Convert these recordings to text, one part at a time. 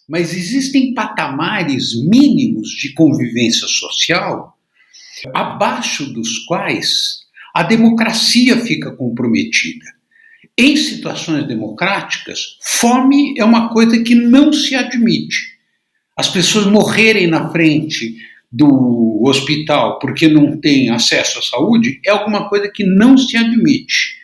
mas existem patamares mínimos de convivência social abaixo dos quais a democracia fica comprometida. Em situações democráticas, fome é uma coisa que não se admite. As pessoas morrerem na frente do hospital porque não têm acesso à saúde é alguma coisa que não se admite.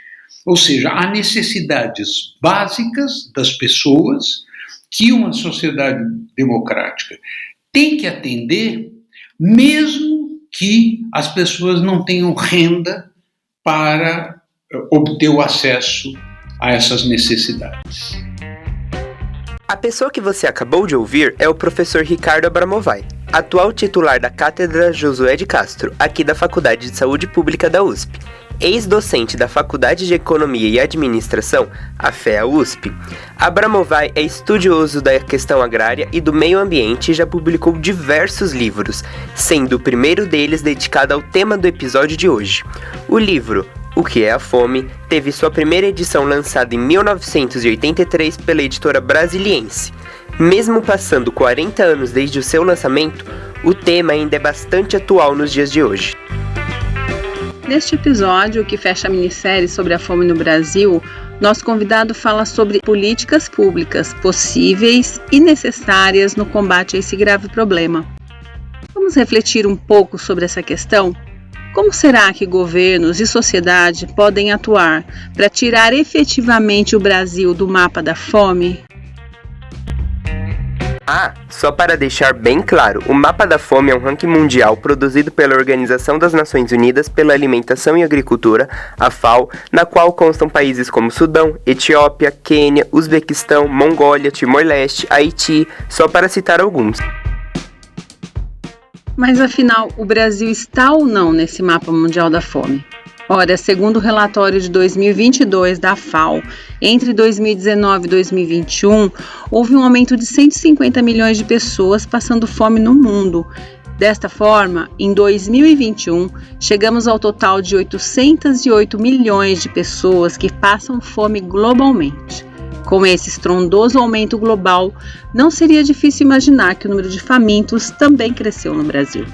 Ou seja, há necessidades básicas das pessoas que uma sociedade democrática tem que atender, mesmo que as pessoas não tenham renda para obter o acesso a essas necessidades. A pessoa que você acabou de ouvir é o professor Ricardo Abramovay, atual titular da Cátedra Josué de Castro, aqui da Faculdade de Saúde Pública da USP. Ex-docente da Faculdade de Economia e Administração, a FEA-USP, Abramovay é estudioso da questão agrária e do meio ambiente e já publicou diversos livros, sendo o primeiro deles dedicado ao tema do episódio de hoje. O livro O que é a Fome teve sua primeira edição lançada em 1983 pela editora Brasiliense. Mesmo passando 40 anos desde o seu lançamento, o tema ainda é bastante atual nos dias de hoje. Neste episódio, que fecha a minissérie sobre a fome no Brasil, nosso convidado fala sobre políticas públicas possíveis e necessárias no combate a esse grave problema. Vamos refletir um pouco sobre essa questão? Como será que governos e sociedade podem atuar para tirar efetivamente o Brasil do mapa da fome? Só para deixar bem claro, o Mapa da Fome é um ranking mundial produzido pela Organização das Nações Unidas pela Alimentação e Agricultura, a FAO, na qual constam países como Sudão, Etiópia, Quênia, Uzbequistão, Mongólia, Timor-Leste, Haiti, só para citar alguns. Mas afinal, o Brasil está ou não nesse Mapa Mundial da Fome? Ora, segundo o relatório de 2022 da FAO, entre 2019 e 2021, houve um aumento de 150 milhões de pessoas passando fome no mundo. Desta forma, em 2021, chegamos ao total de 808 milhões de pessoas que passam fome globalmente. Com esse estrondoso aumento global, não seria difícil imaginar que o número de famintos também cresceu no Brasil.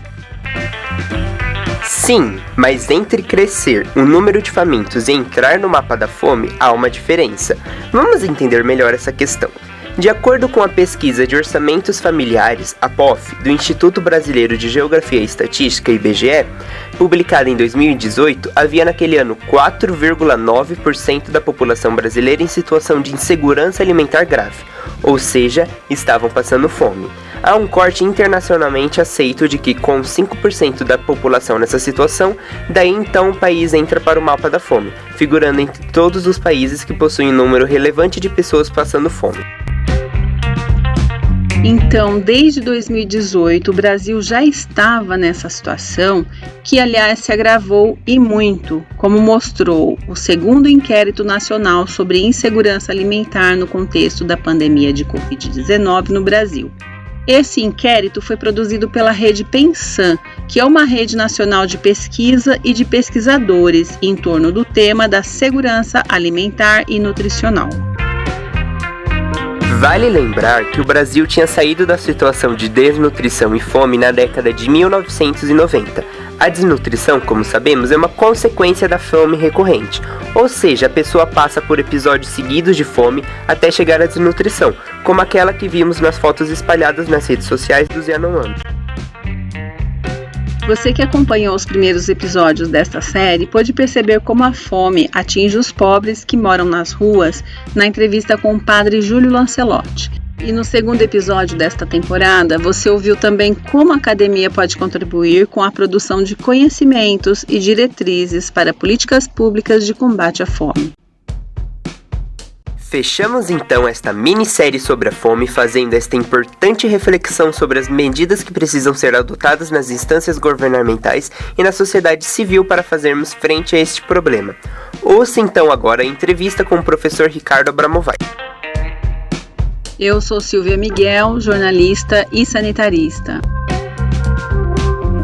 Sim, mas entre crescer o número de famintos e entrar no mapa da fome, há uma diferença. Vamos entender melhor essa questão. De acordo com a pesquisa de orçamentos familiares, a POF, do Instituto Brasileiro de Geografia e Estatística, IBGE, publicada em 2018, havia naquele ano 4,9% da população brasileira em situação de insegurança alimentar grave, ou seja, estavam passando fome. Há um corte internacionalmente aceito de que, com 5% da população nessa situação, daí então o país entra para o mapa da fome, figurando entre todos os países que possuem um número relevante de pessoas passando fome. Então, desde 2018, o Brasil já estava nessa situação, que aliás se agravou e muito, como mostrou o segundo inquérito nacional sobre insegurança alimentar no contexto da pandemia de Covid-19 no Brasil. Esse inquérito foi produzido pela Rede Pensan, que é uma rede nacional de pesquisa e de pesquisadores em torno do tema da segurança alimentar e nutricional. Vale lembrar que o Brasil tinha saído da situação de desnutrição e fome na década de 1990. A desnutrição, como sabemos, é uma consequência da fome recorrente, ou seja, a pessoa passa por episódios seguidos de fome até chegar à desnutrição, como aquela que vimos nas fotos espalhadas nas redes sociais dos Yanomami. Você que acompanhou os primeiros episódios desta série pôde perceber como a fome atinge os pobres que moram nas ruas na entrevista com o padre Júlio Lancelotti. E no segundo episódio desta temporada, você ouviu também como a academia pode contribuir com a produção de conhecimentos e diretrizes para políticas públicas de combate à fome. Fechamos então esta minissérie sobre a fome fazendo esta importante reflexão sobre as medidas que precisam ser adotadas nas instâncias governamentais e na sociedade civil para fazermos frente a este problema. Ouça então agora a entrevista com o professor Ricardo Abramovay. Eu sou Silvia Miguel, jornalista e sanitarista.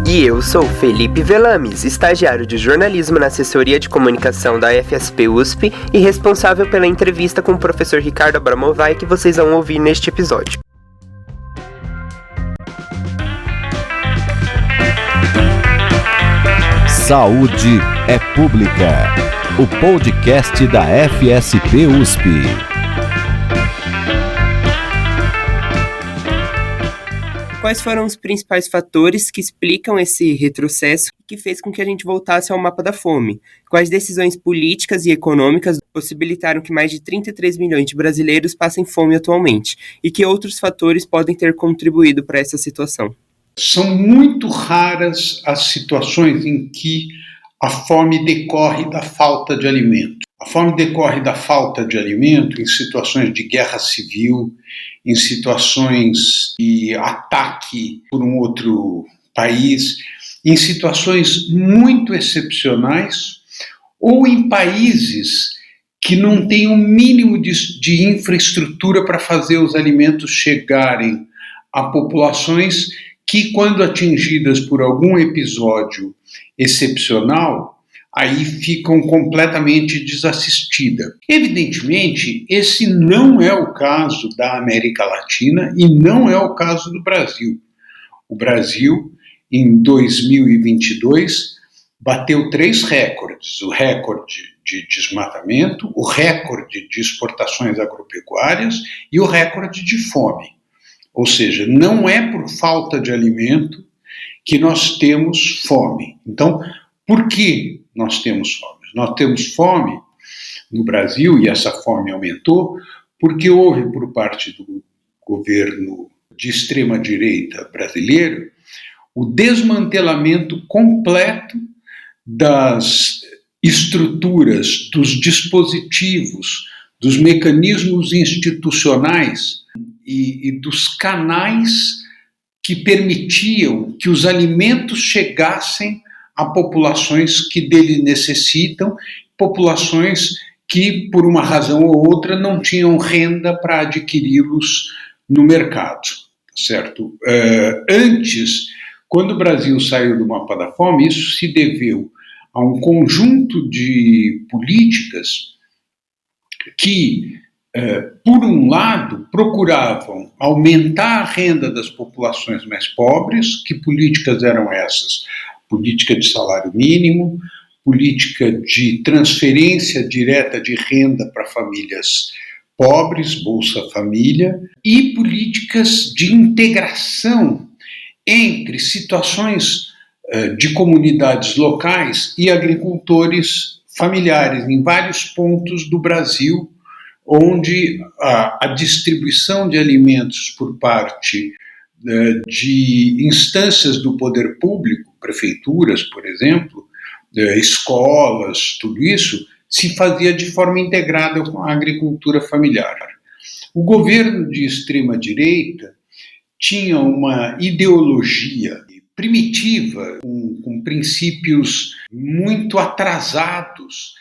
E eu sou Felipe Velames, estagiário de jornalismo na assessoria de comunicação da FSP-USP e responsável pela entrevista com o professor Ricardo Abramovay que vocês vão ouvir neste episódio. Saúde é Pública, o podcast da FSP USP. Quais foram os principais fatores que explicam esse retrocesso que fez com que a gente voltasse ao mapa da fome? Quais decisões políticas e econômicas possibilitaram que mais de 33 milhões de brasileiros passem fome atualmente? E que outros fatores podem ter contribuído para essa situação? São muito raras as situações em que a fome decorre da falta de alimento. A fome decorre da falta de alimento em situações de guerra civil, em situações de ataque por um outro país, em situações muito excepcionais ou em países que não têm um mínimo de infraestrutura para fazer os alimentos chegarem a populações que, quando atingidas por algum episódio excepcional, aí ficam completamente desassistidas. Evidentemente, esse não é o caso da América Latina e não é o caso do Brasil. O Brasil, em 2022, bateu 3 recordes. O recorde de desmatamento, o recorde de exportações agropecuárias e o recorde de fome. Ou seja, não é por falta de alimento que nós temos fome. Então, por que nós temos fome? Nós temos fome no Brasil, e essa fome aumentou, porque houve, por parte do governo de extrema-direita brasileiro, o desmantelamento completo das estruturas, dos dispositivos, dos mecanismos institucionais e dos canais que permitiam que os alimentos chegassem a populações que dele necessitam, populações que, por uma razão ou outra, não tinham renda para adquiri-los no mercado, certo? Antes, quando o Brasil saiu do mapa da fome, isso se deveu a um conjunto de políticas que, por um lado, procuravam aumentar a renda das populações mais pobres. Que políticas eram essas? Política de salário mínimo, política de transferência direta de renda para famílias pobres, Bolsa Família, e políticas de integração entre situações de comunidades locais e agricultores familiares em vários pontos do Brasil, onde a distribuição de alimentos por parte de instâncias do poder público, prefeituras, por exemplo, escolas, tudo isso, se fazia de forma integrada com a agricultura familiar. O governo de extrema-direita tinha uma ideologia primitiva, com princípios muito atrasados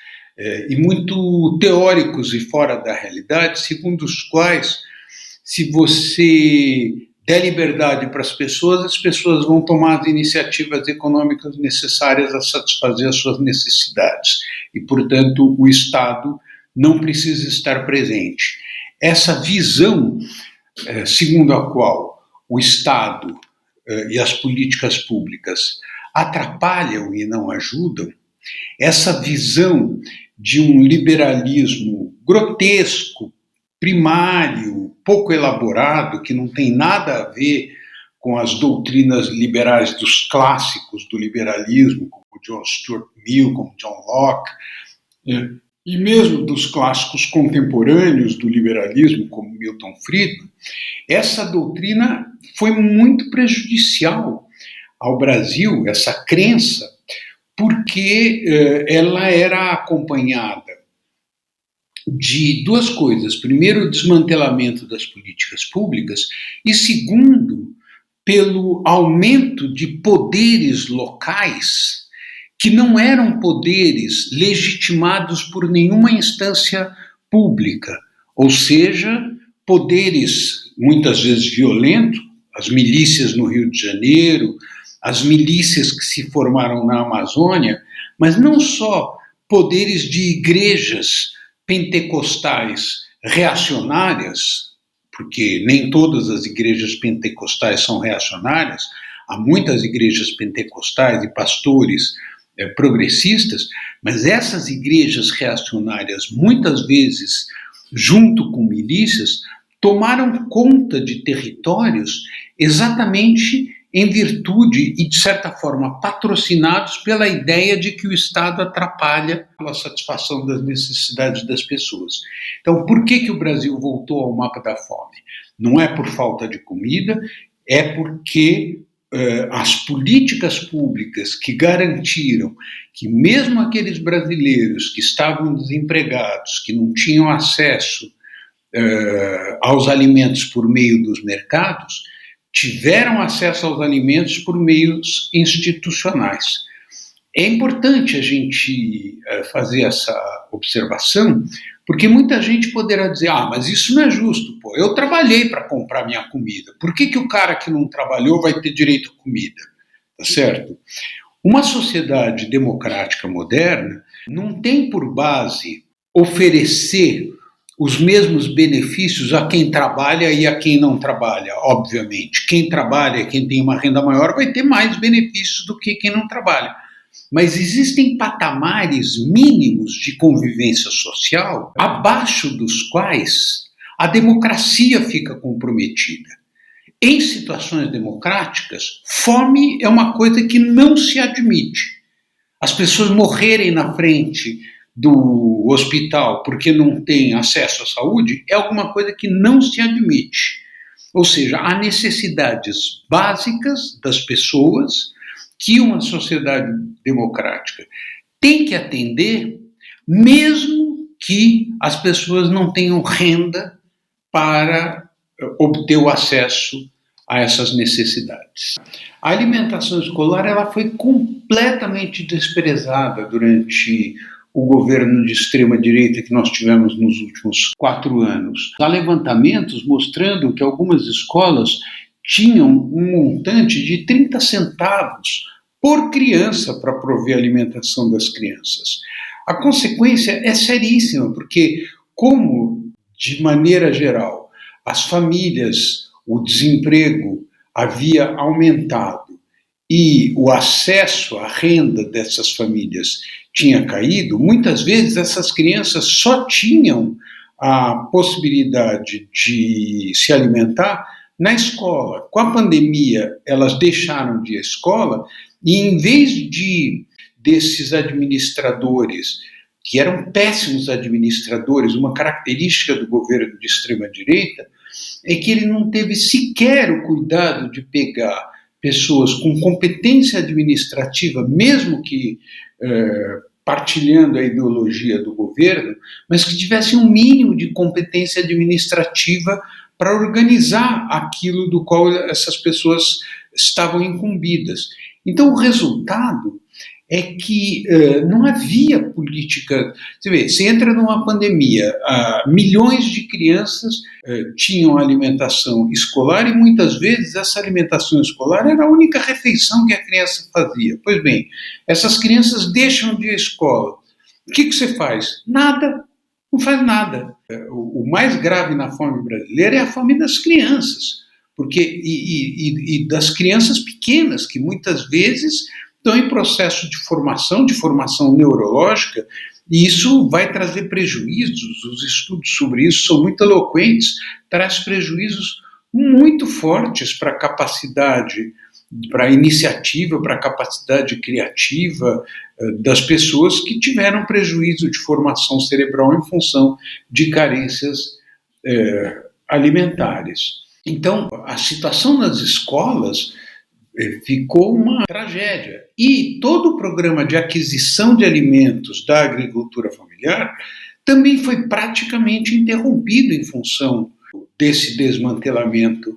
e muito teóricos e fora da realidade, segundo os quais, se você der liberdade para as pessoas vão tomar as iniciativas econômicas necessárias a satisfazer as suas necessidades. E, portanto, o Estado não precisa estar presente. Essa visão, segundo a qual o Estado e as políticas públicas atrapalham e não ajudam, essa visão de um liberalismo grotesco, primário, pouco elaborado, que não tem nada a ver com as doutrinas liberais dos clássicos do liberalismo, como John Stuart Mill, como John Locke, e mesmo dos clássicos contemporâneos do liberalismo, como Milton Friedman, essa doutrina foi muito prejudicial ao Brasil, essa crença, porque ela era acompanhada de 2 coisas. Primeiro, o desmantelamento das políticas públicas e, segundo, pelo aumento de poderes locais que não eram poderes legitimados por nenhuma instância pública, ou seja, poderes muitas vezes violentos, as milícias no Rio de Janeiro, as milícias que se formaram na Amazônia, mas não só poderes de igrejas pentecostais reacionárias, porque nem todas as igrejas pentecostais são reacionárias, há muitas igrejas pentecostais e pastores progressistas, mas essas igrejas reacionárias, muitas vezes, junto com milícias, tomaram conta de territórios exatamente em virtude e, de certa forma, patrocinados pela ideia de que o Estado atrapalha a satisfação das necessidades das pessoas. Então, por que o Brasil voltou ao mapa da fome? Não é por falta de comida, é porque as políticas públicas que garantiram que mesmo aqueles brasileiros que estavam desempregados, que não tinham acesso aos alimentos por meio dos mercados, tiveram acesso aos alimentos por meios institucionais. É importante a gente fazer essa observação, porque muita gente poderá dizer, mas isso não é justo, pô, eu trabalhei para comprar minha comida, por que o cara que não trabalhou vai ter direito à comida? Tá certo? Uma sociedade democrática moderna não tem por base oferecer os mesmos benefícios a quem trabalha e a quem não trabalha, obviamente. Quem trabalha, quem tem uma renda maior, vai ter mais benefícios do que quem não trabalha. Mas existem patamares mínimos de convivência social abaixo dos quais a democracia fica comprometida. Em situações democráticas, fome é uma coisa que não se admite. As pessoas morrerem na frente do hospital porque não têm acesso à saúde é alguma coisa que não se admite. Ou seja, há necessidades básicas das pessoas que uma sociedade democrática tem que atender, mesmo que as pessoas não tenham renda para obter o acesso a essas necessidades. A alimentação escolar ela foi completamente desprezada durante o governo de extrema-direita que nós tivemos nos últimos 4 anos. Há levantamentos mostrando que algumas escolas tinham um montante de 30 centavos por criança para prover a alimentação das crianças. A consequência é seríssima, porque como, de maneira geral, as famílias, o desemprego havia aumentado e o acesso à renda dessas famílias tinha caído, muitas vezes essas crianças só tinham a possibilidade de se alimentar na escola. Com a pandemia, elas deixaram de ir à escola e, em vez desses administradores, que eram péssimos administradores, uma característica do governo de extrema-direita, é que ele não teve sequer o cuidado de pegar pessoas com competência administrativa, mesmo que partilhando a ideologia do governo, mas que tivessem um mínimo de competência administrativa para organizar aquilo do qual essas pessoas estavam incumbidas. Então, o resultado é que não havia política. Você vê, você entra numa pandemia, milhões de crianças tinham alimentação escolar e muitas vezes essa alimentação escolar era a única refeição que a criança fazia. Pois bem, essas crianças deixam de ir à escola. O que você faz? Nada, não faz nada. O mais grave na fome brasileira é a fome das crianças, porque e das crianças pequenas, que muitas vezes estão em processo de formação neurológica, e isso vai trazer prejuízos. Os estudos sobre isso são muito eloquentes, traz prejuízos muito fortes para a capacidade, para a iniciativa, para a capacidade criativa das pessoas que tiveram prejuízo de formação cerebral em função de carências alimentares. Então, a situação nas escolas ficou uma tragédia. E todo o programa de aquisição de alimentos da agricultura familiar também foi praticamente interrompido em função desse desmantelamento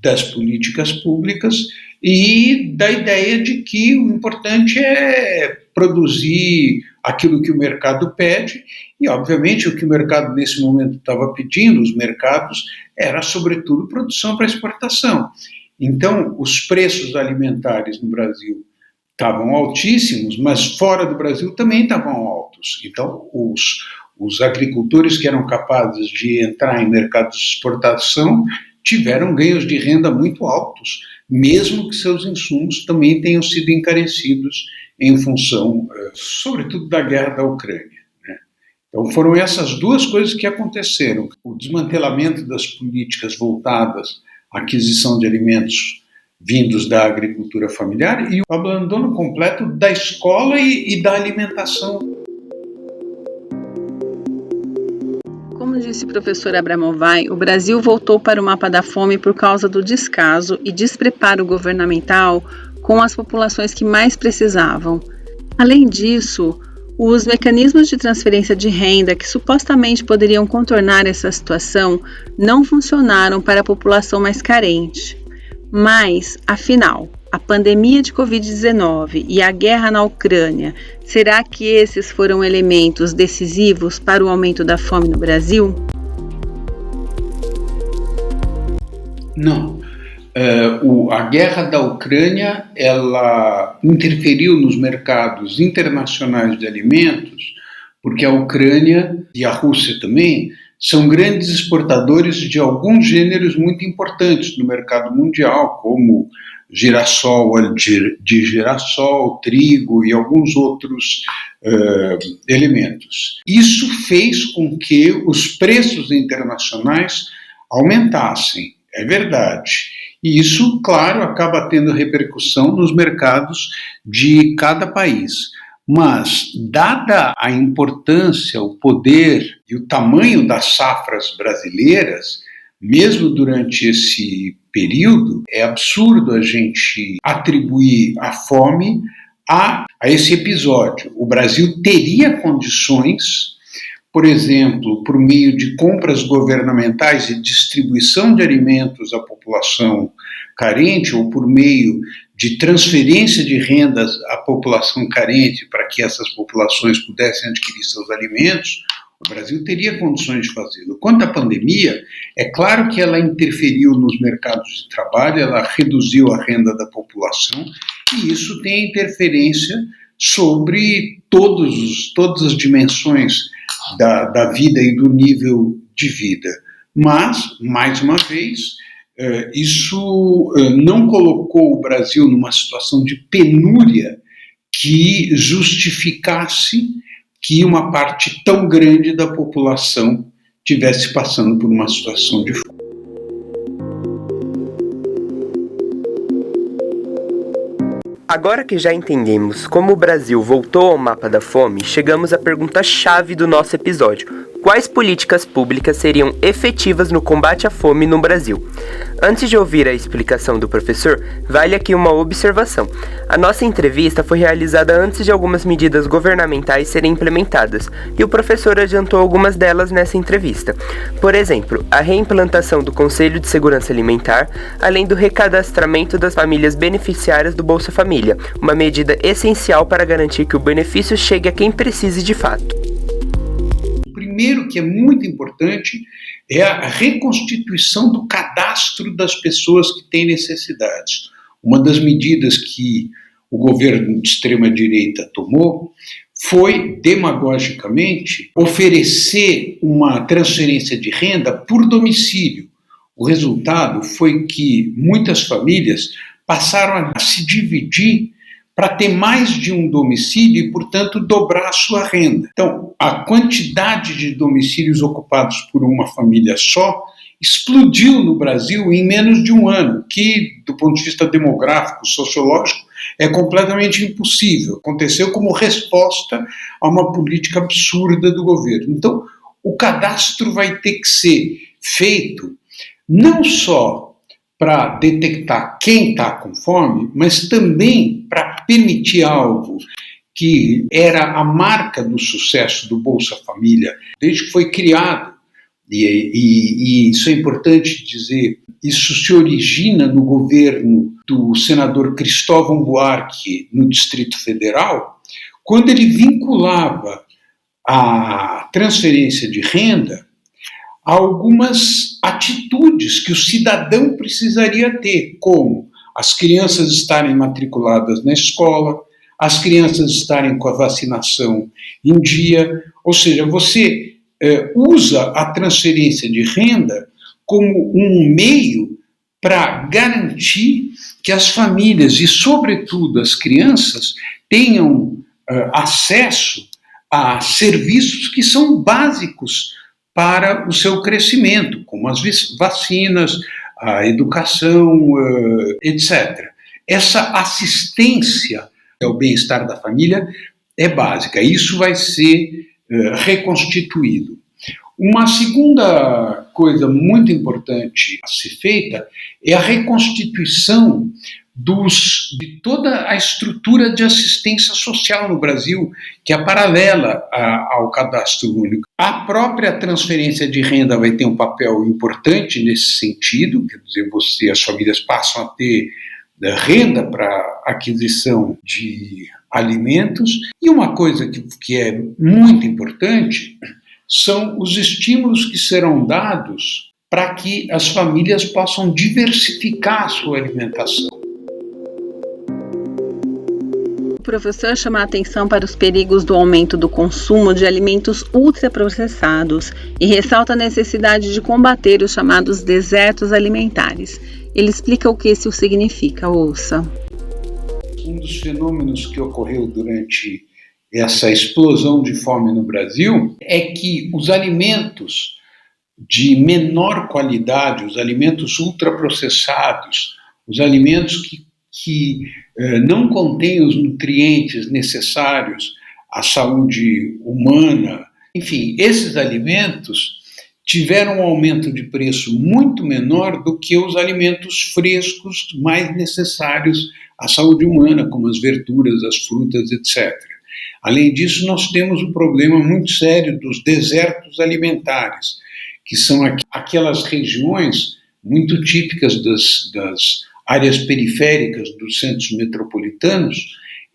das políticas públicas e da ideia de que o importante é produzir aquilo que o mercado pede, e obviamente o que o mercado nesse momento estava pedindo, os mercados, era sobretudo produção para exportação. Então, os preços alimentares no Brasil estavam altíssimos, mas fora do Brasil também estavam altos. Então, os agricultores que eram capazes de entrar em mercados de exportação tiveram ganhos de renda muito altos, mesmo que seus insumos também tenham sido encarecidos em função, sobretudo, da guerra da Ucrânia. Então foram essas duas coisas que aconteceram. O desmantelamento das políticas voltadas à aquisição de alimentos vindos da agricultura familiar e o abandono completo da escola e da alimentação. Como disse o professor Abramovay, o Brasil voltou para o mapa da fome por causa do descaso e despreparo governamental com as populações que mais precisavam. Além disso, os mecanismos de transferência de renda que supostamente poderiam contornar essa situação não funcionaram para a população mais carente. Mas, afinal, a pandemia de Covid-19 e a guerra na Ucrânia, será que esses foram elementos decisivos para o aumento da fome no Brasil? Não. A guerra da Ucrânia, ela interferiu nos mercados internacionais de alimentos, porque a Ucrânia e a Rússia também são grandes exportadores de alguns gêneros muito importantes no mercado mundial, como girassol, óleo de girassol, trigo e alguns outros elementos. Isso fez com que os preços internacionais aumentassem, é verdade. E isso, claro, acaba tendo repercussão nos mercados de cada país. Mas, dada a importância, o poder e o tamanho das safras brasileiras, mesmo durante esse período, é absurdo a gente atribuir a fome a esse episódio. O Brasil teria condições, por exemplo, por meio de compras governamentais e distribuição de alimentos à população carente, ou por meio de transferência de rendas à população carente para que essas populações pudessem adquirir seus alimentos, o Brasil teria condições de fazê-lo. Quanto à pandemia, é claro que ela interferiu nos mercados de trabalho, ela reduziu a renda da população, e isso tem interferência sobre todas as dimensões da vida e do nível de vida. Mas, mais uma vez, isso não colocou o Brasil numa situação de penúria que justificasse que uma parte tão grande da população estivesse passando por uma situação de fome. Agora que já entendemos como o Brasil voltou ao mapa da fome, chegamos à pergunta-chave do nosso episódio. Quais políticas públicas seriam efetivas no combate à fome no Brasil? Antes de ouvir a explicação do professor, vale aqui uma observação. A nossa entrevista foi realizada antes de algumas medidas governamentais serem implementadas, e o professor adiantou algumas delas nessa entrevista. Por exemplo, a reimplantação do Conselho de Segurança Alimentar, além do recadastramento das famílias beneficiárias do Bolsa Família, uma medida essencial para garantir que o benefício chegue a quem precise de fato. Primeiro, que é muito importante, é a reconstituição do cadastro das pessoas que têm necessidades. Uma das medidas que o governo de extrema-direita tomou foi, demagogicamente, oferecer uma transferência de renda por domicílio. O resultado foi que muitas famílias passaram a se dividir para ter mais de um domicílio e, portanto, dobrar a sua renda. Então, a quantidade de domicílios ocupados por uma família só explodiu no Brasil em menos de um ano, que, do ponto de vista demográfico, sociológico, é completamente impossível. Aconteceu como resposta a uma política absurda do governo. Então, o cadastro vai ter que ser feito não só para detectar quem está com fome, mas também para permitir algo que era a marca do sucesso do Bolsa Família, desde que foi criado. E isso é importante dizer, isso se origina no governo do senador Cristóvão Buarque, no Distrito Federal, quando ele vinculava a transferência de renda a algumas atitudes que o cidadão precisaria ter, como as crianças estarem matriculadas na escola, as crianças estarem com a vacinação em dia, ou seja, você usa a transferência de renda como um meio para garantir que as famílias, e sobretudo as crianças, tenham acesso a serviços que são básicos para o seu crescimento, como as vacinas, a educação, etc. Essa assistência ao bem-estar da família é básica. Isso vai ser reconstituído. Uma segunda coisa muito importante a ser feita é a reconstituição de toda a estrutura de assistência social no Brasil, que é paralela ao cadastro único. A própria transferência de renda vai ter um papel importante nesse sentido, quer dizer, as famílias passam a ter renda para aquisição de alimentos. E uma coisa que é muito importante são os estímulos que serão dados para que as famílias possam diversificar a sua alimentação. O professor chama a atenção para os perigos do aumento do consumo de alimentos ultraprocessados e ressalta a necessidade de combater os chamados desertos alimentares. Ele explica o que isso significa. Ouça. Um dos fenômenos que ocorreu durante essa explosão de fome no Brasil é que os alimentos de menor qualidade, os alimentos ultraprocessados, os alimentos que não contêm os nutrientes necessários à saúde humana, enfim, esses alimentos tiveram um aumento de preço muito menor do que os alimentos frescos mais necessários à saúde humana, como as verduras, as frutas, etc. Além disso, nós temos um problema muito sério dos desertos alimentares, que são aquelas regiões muito típicas das áreas periféricas dos centros metropolitanos,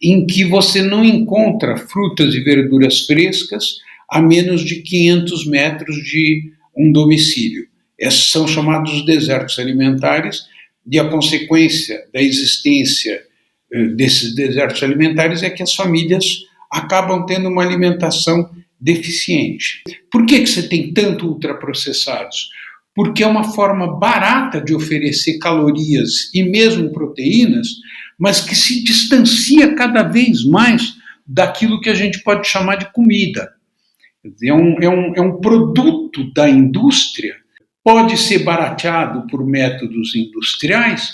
em que você não encontra frutas e verduras frescas a menos de 500 metros de um domicílio. Esses são chamados desertos alimentares, e a consequência da existência desses desertos alimentares é que as famílias acabam tendo uma alimentação deficiente. Por que você tem tanto ultraprocessados? Porque é uma forma barata de oferecer calorias e mesmo proteínas, mas que se distancia cada vez mais daquilo que a gente pode chamar de comida. É um produto da indústria, pode ser barateado por métodos industriais,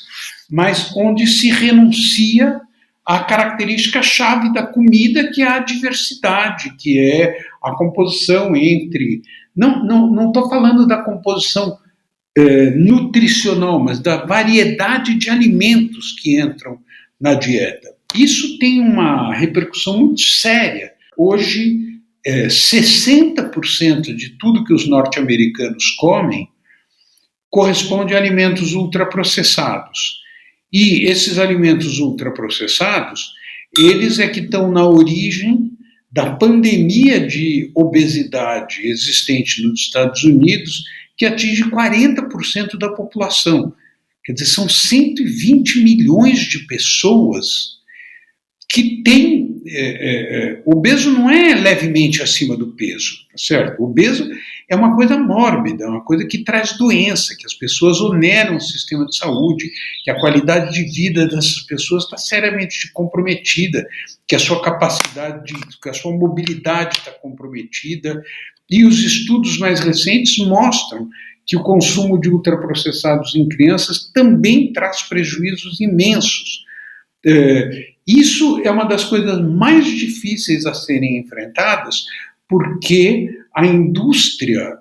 mas onde se renuncia à característica-chave da comida, que é a diversidade, que é a composição entre... Não estou falando da composição nutricional, mas da variedade de alimentos que entram na dieta. Isso tem uma repercussão muito séria. Hoje, 60% de tudo que os norte-americanos comem corresponde a alimentos ultraprocessados. E esses alimentos ultraprocessados, eles é que estão na origem da pandemia de obesidade existente nos Estados Unidos, que atinge 40% da população. Quer dizer, são 120 milhões de pessoas que têm... obeso não é levemente acima do peso, tá certo? O obeso é uma coisa mórbida, é uma coisa que traz doença, que as pessoas oneram o sistema de saúde, que a qualidade de vida dessas pessoas está seriamente comprometida, que a sua capacidade, que a sua mobilidade está comprometida. E os estudos mais recentes mostram que o consumo de ultraprocessados em crianças também traz prejuízos imensos. Isso é uma das coisas mais difíceis a serem enfrentadas, porque a indústria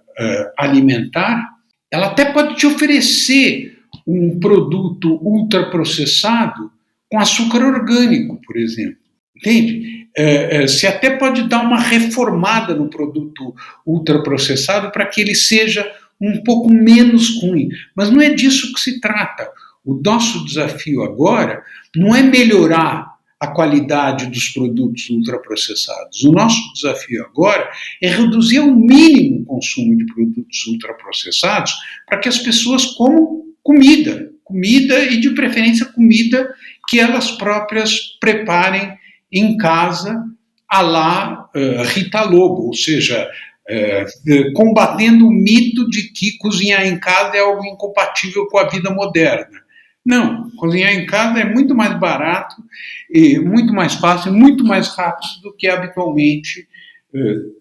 alimentar, ela até pode te oferecer um produto ultraprocessado com açúcar orgânico, por exemplo. Entende? Você até pode dar uma reformada no produto ultraprocessado para que ele seja um pouco menos ruim. Mas não é disso que se trata. O nosso desafio agora não é melhorar a qualidade dos produtos ultraprocessados. O nosso desafio agora é reduzir ao mínimo o consumo de produtos ultraprocessados para que as pessoas comam comida e, de preferência, comida que elas próprias preparem em casa, à la Rita Lobo, ou seja, combatendo o mito de que cozinhar em casa é algo incompatível com a vida moderna. Não, cozinhar em casa é muito mais barato, e muito mais fácil, muito mais rápido do que habitualmente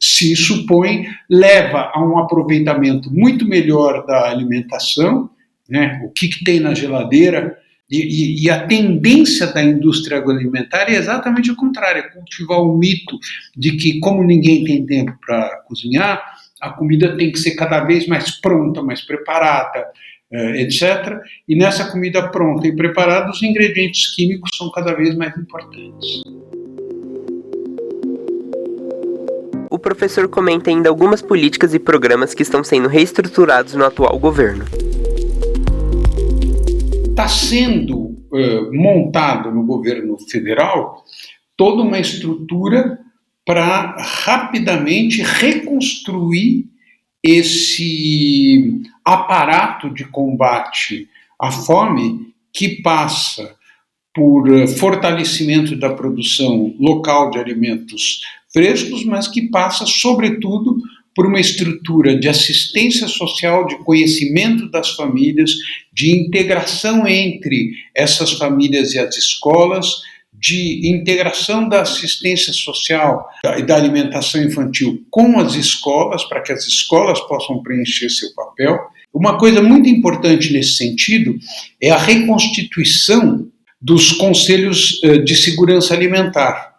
se supõe, leva a um aproveitamento muito melhor da alimentação, né? O que tem na geladeira, e a tendência da indústria agroalimentar é exatamente o contrário, é cultivar o mito de que, como ninguém tem tempo para cozinhar, a comida tem que ser cada vez mais pronta, mais preparada, etc. E nessa comida pronta e preparada, os ingredientes químicos são cada vez mais importantes. O professor comenta ainda algumas políticas e programas que estão sendo reestruturados no atual governo. Está sendo montado no governo federal toda uma estrutura para rapidamente reconstruir esse aparato de combate à fome que passa por fortalecimento da produção local de alimentos frescos, mas que passa, sobretudo, por uma estrutura de assistência social, de conhecimento das famílias, de integração entre essas famílias e as escolas, de integração da assistência social e da alimentação infantil com as escolas, para que as escolas possam preencher seu papel. Uma coisa muito importante nesse sentido é a reconstituição dos conselhos de segurança alimentar.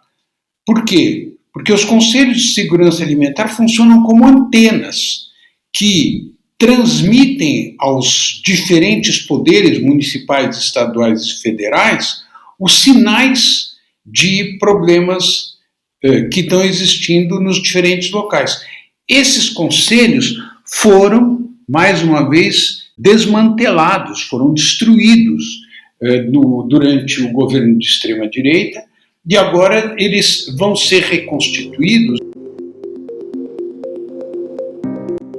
Por quê? Porque os conselhos de segurança alimentar funcionam como antenas que transmitem aos diferentes poderes municipais, estaduais e federais os sinais de problemas que estão existindo nos diferentes locais. Esses conselhos foram, mais uma vez, desmantelados, foram destruídos durante o governo de extrema-direita, e agora eles vão ser reconstituídos.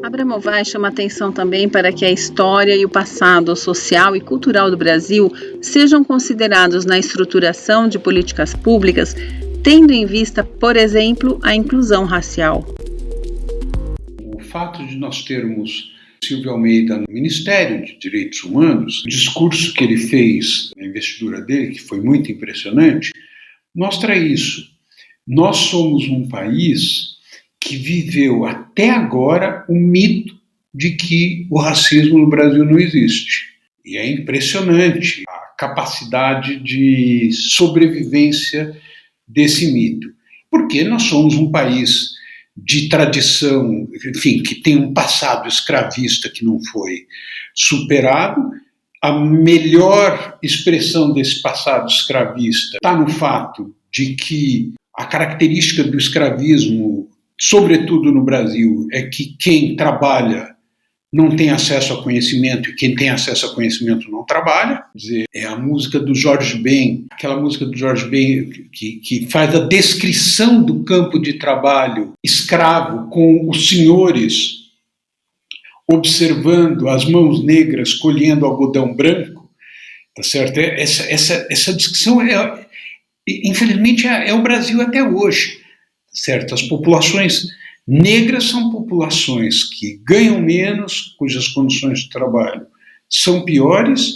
Abramovay chama atenção também para que a história e o passado social e cultural do Brasil sejam considerados na estruturação de políticas públicas, tendo em vista, por exemplo, a inclusão racial. O fato de nós termos Silvio Almeida no Ministério de Direitos Humanos, o discurso que ele fez na investidura dele, que foi muito impressionante, mostra isso. Nós somos um país que viveu até agora o mito de que o racismo no Brasil não existe. E é impressionante a capacidade de sobrevivência desse mito. Porque nós somos um país de tradição, enfim, que tem um passado escravista que não foi superado. A melhor expressão desse passado escravista está no fato de que a característica do escravismo, sobretudo no Brasil, é que quem trabalha não tem acesso a conhecimento e quem tem acesso a conhecimento não trabalha. Quer dizer, é a música do Jorge Ben, aquela música do Jorge Ben que faz a descrição do campo de trabalho escravo com os senhores observando as mãos negras colhendo algodão branco, tá certo? Essa discussão, infelizmente, é o Brasil até hoje, certo? As populações negras são populações que ganham menos, cujas condições de trabalho são piores,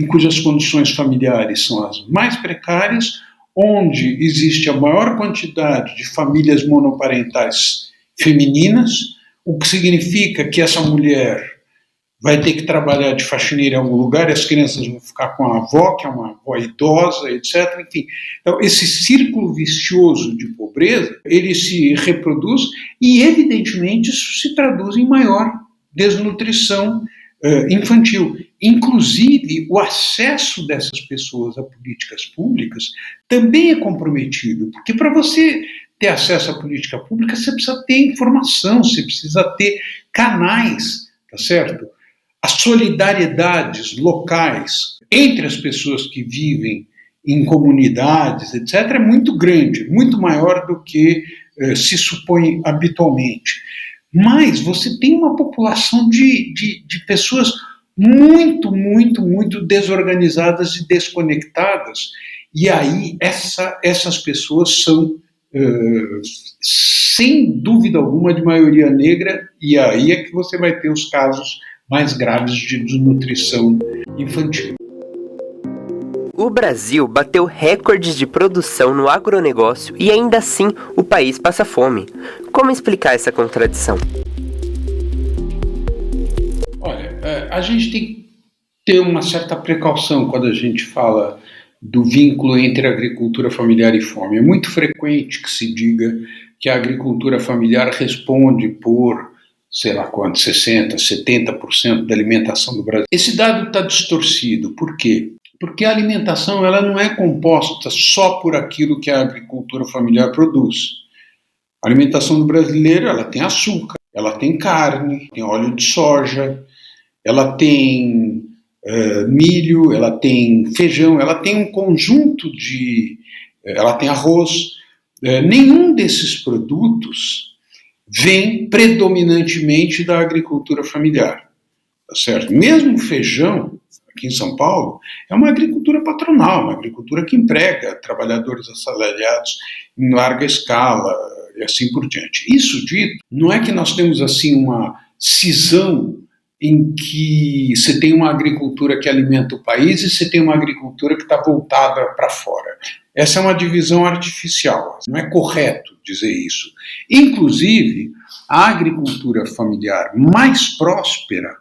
cujas condições familiares são as mais precárias, onde existe a maior quantidade de famílias monoparentais femininas, o que significa que essa mulher vai ter que trabalhar de faxineira em algum lugar e as crianças vão ficar com a avó, que é uma avó idosa, etc. Enfim, então, esse círculo vicioso de pobreza, ele se reproduz e, evidentemente, isso se traduz em maior desnutrição infantil. Inclusive, o acesso dessas pessoas a políticas públicas também é comprometido, porque para você ter acesso à política pública, você precisa ter informação, você precisa ter canais, tá certo? As solidariedades locais entre as pessoas que vivem em comunidades, etc., é muito grande, muito maior do que se supõe habitualmente. Mas você tem uma população de pessoas muito, muito, muito desorganizadas e desconectadas, e aí essas pessoas são sem dúvida alguma de maioria negra, e aí é que você vai ter os casos mais graves de desnutrição infantil. O Brasil bateu recordes de produção no agronegócio e ainda assim o país passa fome. Como explicar essa contradição? Olha, a gente tem que ter uma certa precaução quando a gente fala do vínculo entre agricultura familiar e fome. É muito frequente que se diga que a agricultura familiar responde por, sei lá quanto, 60%, 70% da alimentação do Brasil. Esse dado está distorcido. Por quê? Porque a alimentação ela não é composta só por aquilo que a agricultura familiar produz. A alimentação do brasileiro ela tem açúcar, ela tem carne, tem óleo de soja, ela tem milho, ela tem feijão, ela tem um conjunto de... ela tem arroz. Nenhum desses produtos vem predominantemente da agricultura familiar, tá certo? Mesmo o feijão, aqui em São Paulo, é uma agricultura patronal, uma agricultura que emprega trabalhadores assalariados em larga escala e assim por diante. Isso dito, não é que nós temos assim uma cisão em que você tem uma agricultura que alimenta o país e você tem uma agricultura que está voltada para fora. Essa é uma divisão artificial, não é correto dizer isso. Inclusive, a agricultura familiar mais próspera,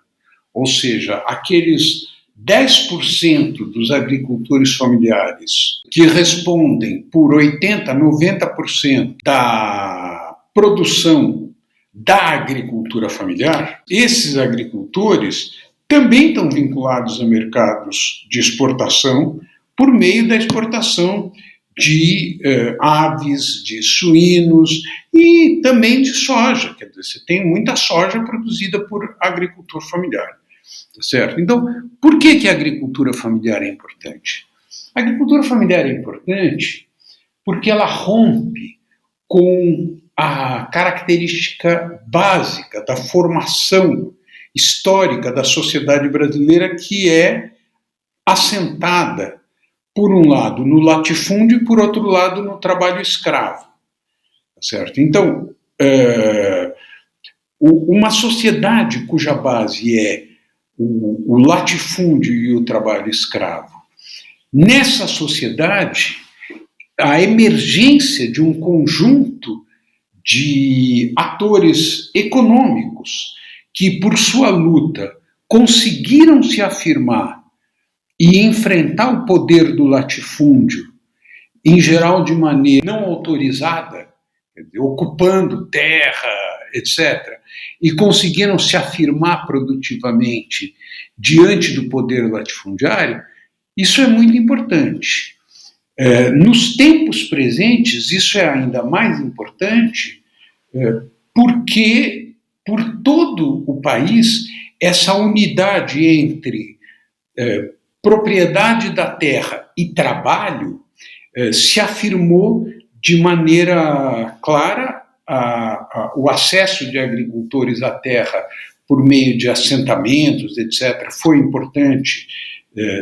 ou seja, aqueles 10% dos agricultores familiares que respondem por 80%, 90% da produção da agricultura familiar, esses agricultores também estão vinculados a mercados de exportação por meio da exportação de aves, de suínos e também de soja. Quer dizer, você tem muita soja produzida por agricultor familiar. Tá certo? Então, por que a agricultura familiar é importante? A agricultura familiar é importante porque ela rompe com a característica básica da formação histórica da sociedade brasileira, que é assentada, por um lado, no latifúndio e, por outro lado, no trabalho escravo. Tá certo? Então, uma sociedade cuja base é o latifúndio e o trabalho escravo, nessa sociedade, a emergência de um conjunto de atores econômicos que, por sua luta, conseguiram se afirmar e enfrentar o poder do latifúndio, em geral de maneira não autorizada, ocupando terra, etc., e conseguiram se afirmar produtivamente diante do poder latifundiário, isso é muito importante. Nos tempos presentes, isso é ainda mais importante porque, por todo o país, essa unidade entre propriedade da terra e trabalho se afirmou de maneira clara. O acesso de agricultores à terra por meio de assentamentos, etc., foi importante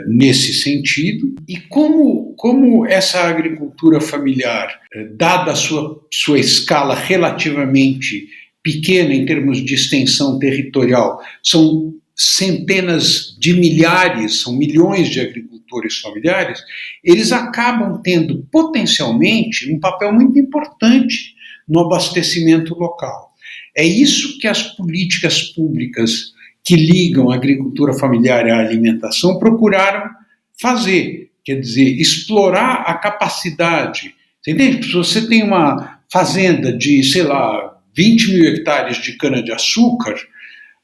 nesse sentido. E como essa agricultura familiar, dada a sua escala relativamente pequena em termos de extensão territorial, são centenas de milhares, são milhões de agricultores familiares, eles acabam tendo potencialmente um papel muito importante no abastecimento local. É isso que as políticas públicas que ligam a agricultura familiar à alimentação procuraram fazer, quer dizer, explorar a capacidade. Você entende? Se você tem uma fazenda de, sei lá, 20 mil hectares de cana-de-açúcar,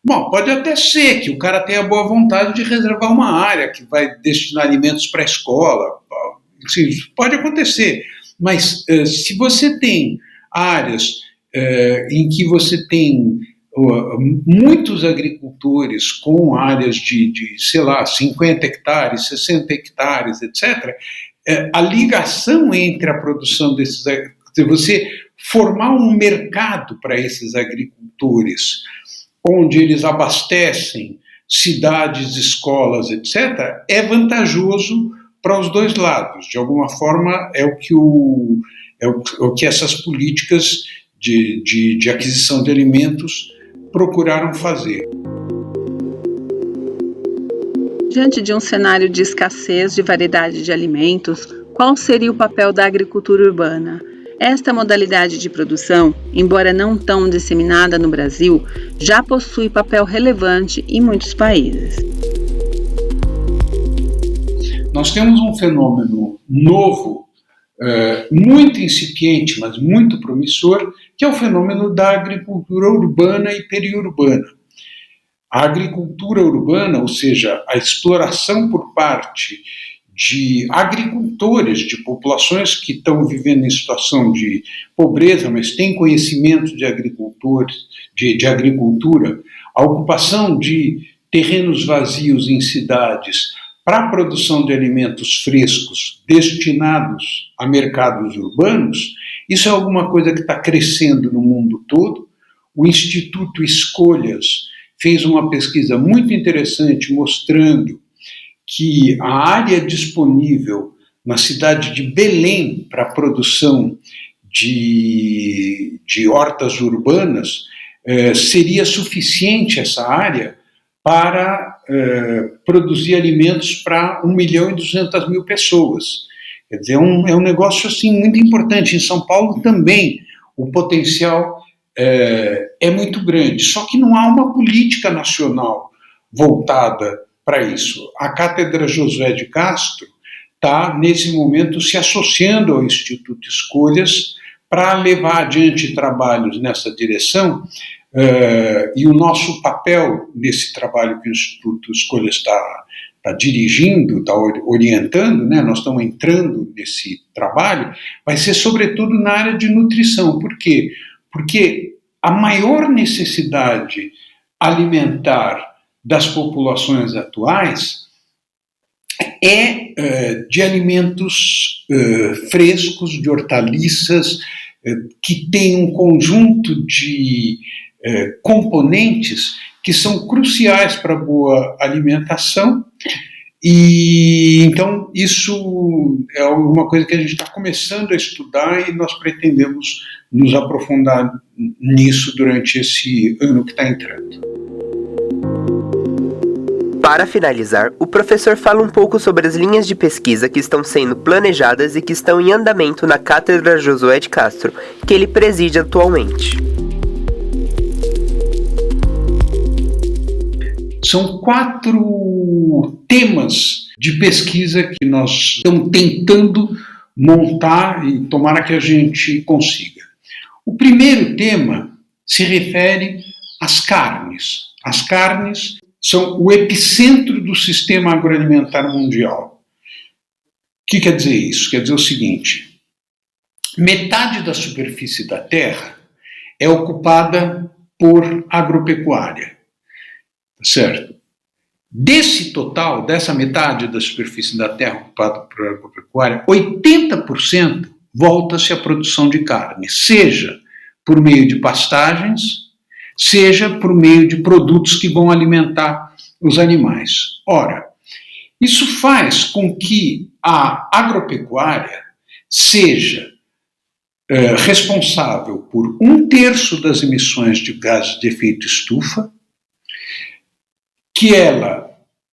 bom, pode até ser que o cara tenha boa vontade de reservar uma área que vai destinar alimentos para a escola. Isso pode acontecer, mas se você tem áreas em que você tem muitos agricultores com áreas de, sei lá, 50 hectares, 60 hectares, etc., a ligação entre a produção desses... Você formar um mercado para esses agricultores, onde eles abastecem cidades, escolas, etc., é vantajoso para os dois lados. De alguma forma, é o que essas políticas de aquisição de alimentos procuraram fazer. Diante de um cenário de escassez de variedade de alimentos, qual seria o papel da agricultura urbana? Esta modalidade de produção, embora não tão disseminada no Brasil, já possui papel relevante em muitos países. Nós temos um fenômeno novo, muito incipiente, mas muito promissor, que é o fenômeno da agricultura urbana e periurbana. A agricultura urbana, ou seja, a exploração por parte de agricultores, de populações que estão vivendo em situação de pobreza, mas têm conhecimento de agricultores, de agricultura, a ocupação de terrenos vazios em cidades para a produção de alimentos frescos destinados a mercados urbanos, isso é alguma coisa que está crescendo no mundo todo. O Instituto Escolhas fez uma pesquisa muito interessante mostrando que a área disponível na cidade de Belém para a produção de hortas urbanas seria suficiente essa área para produzir alimentos para 1.200.000 pessoas. Quer dizer, é um negócio assim, muito importante. Em São Paulo também o potencial é muito grande, só que não há uma política nacional voltada para isso. A Cátedra Josué de Castro está, nesse momento, se associando ao Instituto Escolhas para levar adiante trabalhos nessa direção, e o nosso papel nesse trabalho que o Instituto Escolhas está dirigindo, está orientando, né? Nós estamos entrando nesse trabalho, vai ser sobretudo na área de nutrição. Por quê? Porque a maior necessidade alimentar das populações atuais é de alimentos frescos, de hortaliças, que têm um conjunto de componentes que são cruciais para a boa alimentação. E então isso é uma coisa que a gente está começando a estudar e nós pretendemos nos aprofundar nisso durante esse ano que está entrando. Para finalizar, o professor fala um pouco sobre as linhas de pesquisa que estão sendo planejadas e que estão em andamento na Cátedra Josué de Castro, que ele preside atualmente. São 4 temas de pesquisa que nós estamos tentando montar e tomara que a gente consiga. O primeiro tema se refere às carnes. As carnes são o epicentro do sistema agroalimentar mundial. O que quer dizer isso? Quer dizer o seguinte: metade da superfície da Terra é ocupada por agropecuária, certo? Desse total, dessa metade da superfície da Terra ocupada por agropecuária, 80% volta-se à produção de carne, seja por meio de pastagens, seja por meio de produtos que vão alimentar os animais. Ora, isso faz com que a agropecuária seja responsável por 1/3 das emissões de gases de efeito estufa, que ela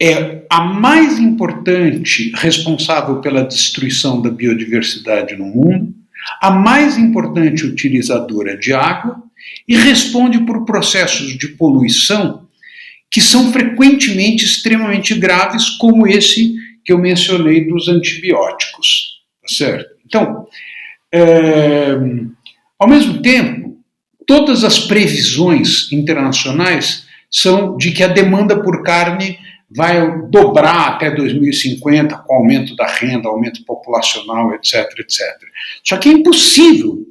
é a mais importante responsável pela destruição da biodiversidade no mundo, a mais importante utilizadora de água e responde por processos de poluição que são frequentemente extremamente graves, como esse que eu mencionei dos antibióticos, certo? Então, ao mesmo tempo, todas as previsões internacionais são de que a demanda por carne vai dobrar até 2050 com o aumento da renda, aumento populacional, etc, etc. Só que é impossível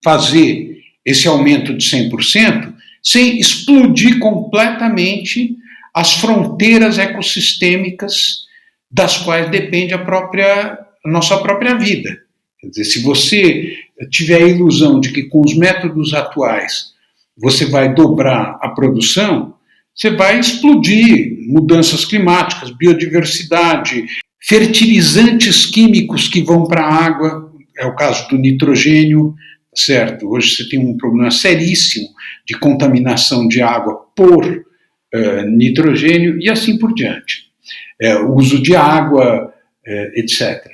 fazer esse aumento de 100% sem explodir completamente as fronteiras ecossistêmicas das quais depende a nossa própria vida. Quer dizer, se você tiver a ilusão de que com os métodos atuais você vai dobrar a produção, você vai explodir mudanças climáticas, biodiversidade, fertilizantes químicos que vão para a água, é o caso do nitrogênio, certo? Hoje você tem um problema seríssimo de contaminação de água por nitrogênio e assim por diante. O uso de água, etc.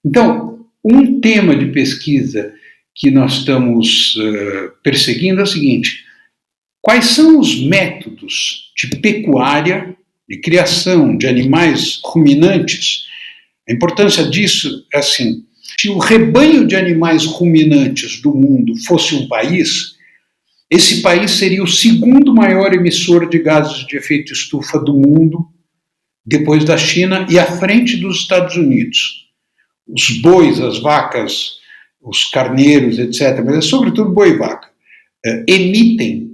Então, um tema de pesquisa que nós estamos perseguindo é o seguinte: quais são os métodos de pecuária, de criação de animais ruminantes? A importância disso é assim: se o rebanho de animais ruminantes do mundo fosse um país, esse país seria o segundo maior emissor de gases de efeito estufa do mundo, depois da China e à frente dos Estados Unidos. Os bois, as vacas, os carneiros, etc., mas é sobretudo boi e vaca, emitem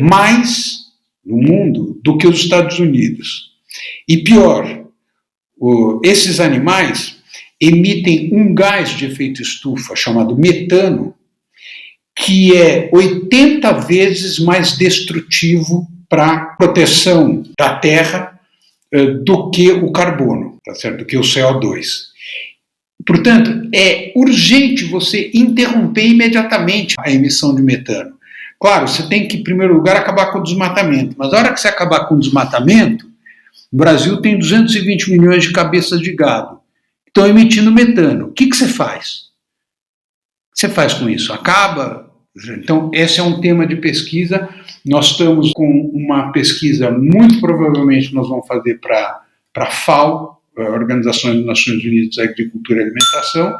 mais no mundo do que os Estados Unidos. E pior, esses animais emitem um gás de efeito estufa chamado metano, que é 80 vezes mais destrutivo para a proteção da Terra do que o carbono, tá certo? Do que o CO2. Portanto, é urgente você interromper imediatamente a emissão de metano. Claro, você tem que, em primeiro lugar, acabar com o desmatamento, mas na hora que você acabar com o desmatamento, o Brasil tem 220 milhões de cabeças de gado que estão emitindo metano. O que você faz? O que você faz com isso? Acaba? Então, esse é um tema de pesquisa. Nós estamos com uma pesquisa, muito provavelmente nós vamos fazer para a FAO, a Organização das Nações Unidas da Agricultura e Alimentação,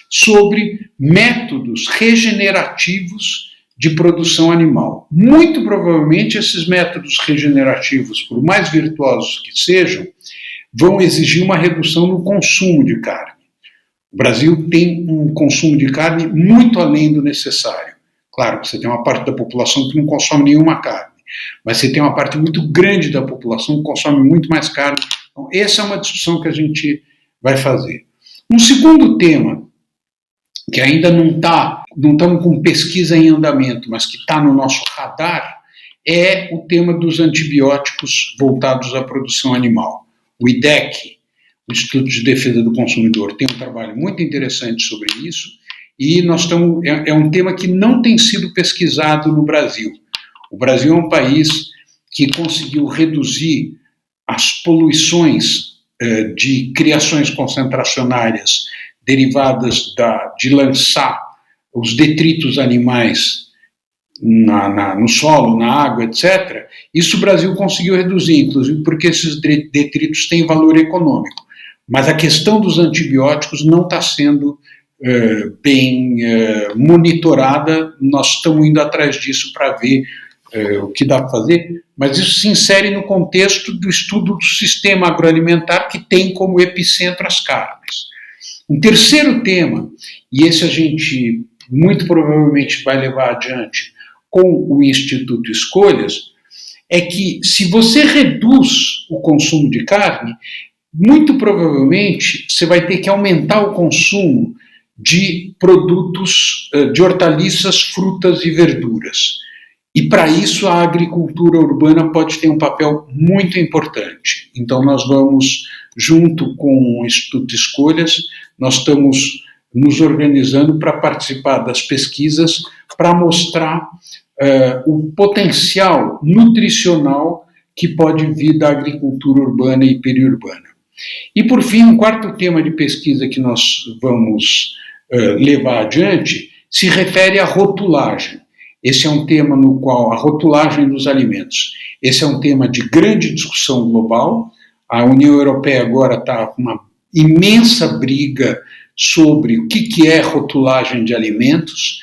sobre métodos regenerativos de produção animal. Muito provavelmente esses métodos regenerativos, por mais virtuosos que sejam, vão exigir uma redução no consumo de carne. O Brasil tem um consumo de carne muito além do necessário. Claro que você tem uma parte da população que não consome nenhuma carne, mas você tem uma parte muito grande da população que consome muito mais carne. Então, essa é uma discussão que a gente vai fazer. Um segundo tema, que ainda não estamos com pesquisa em andamento, mas que está no nosso radar, é o tema dos antibióticos voltados à produção animal. O IDEC, o Instituto de Defesa do Consumidor, tem um trabalho muito interessante sobre isso, e é um tema que não tem sido pesquisado no Brasil. O Brasil é um país que conseguiu reduzir as poluições de criações concentracionárias derivadas de lançar os detritos animais no solo, na água, etc. Isso o Brasil conseguiu reduzir, inclusive porque esses detritos têm valor econômico. Mas a questão dos antibióticos não está sendo bem monitorada. Nós estamos indo atrás disso para ver o que dá para fazer, mas isso se insere no contexto do estudo do sistema agroalimentar, que tem como epicentro as carnes. Um terceiro tema, e esse a gente muito provavelmente vai levar adiante com o Instituto Escolhas, é que se você reduz o consumo de carne, muito provavelmente você vai ter que aumentar o consumo de produtos, de hortaliças, frutas e verduras. E para isso a agricultura urbana pode ter um papel muito importante. Então nós vamos, junto com o Instituto Escolhas, nós estamos nos organizando para participar das pesquisas, para mostrar o potencial nutricional que pode vir da agricultura urbana e periurbana. E por fim, um quarto tema de pesquisa que nós vamos levar adiante se refere à rotulagem. Esse é um tema no qual a rotulagem dos alimentos, esse é um tema de grande discussão global. A União Europeia agora está com uma imensa briga sobre o que é rotulagem de alimentos,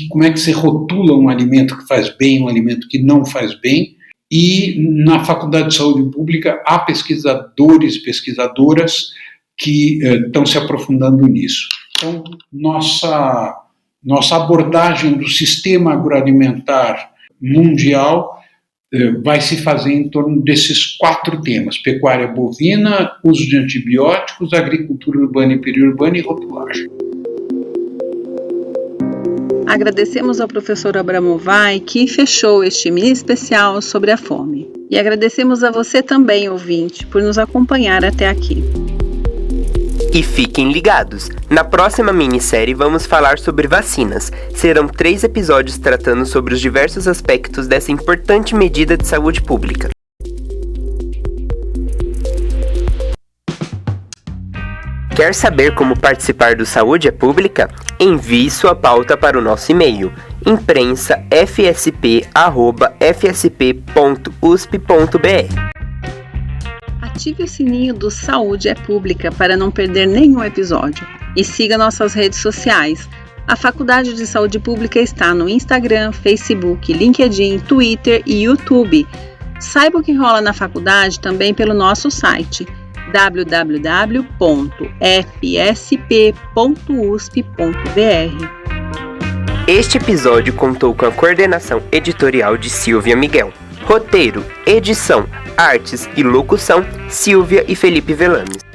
como é que se rotula um alimento que faz bem, um alimento que não faz bem. E na Faculdade de Saúde Pública há pesquisadores e pesquisadoras que estão se aprofundando nisso. Então, nossa abordagem do sistema agroalimentar mundial vai se fazer em torno desses 4 temas: pecuária bovina, uso de antibióticos, agricultura urbana e periurbana e rotulagem. Agradecemos ao professor Abramovay, que fechou este mini especial sobre a fome. E agradecemos a você também, ouvinte, por nos acompanhar até aqui. E fiquem ligados, na próxima minissérie vamos falar sobre vacinas. Serão 3 episódios tratando sobre os diversos aspectos dessa importante medida de saúde pública. Quer saber como participar do Saúde é Pública? Envie sua pauta para o nosso e-mail imprensa.fsp@fsp.usp.br. Ative o sininho do Saúde é Pública para não perder nenhum episódio. E siga nossas redes sociais. A Faculdade de Saúde Pública está no Instagram, Facebook, LinkedIn, Twitter e YouTube. Saiba o que rola na faculdade também pelo nosso site www.fsp.usp.br. Este episódio contou com a coordenação editorial de Silvia Miguel. Roteiro, edição, artes e locução, Silvia e Felipe Velames.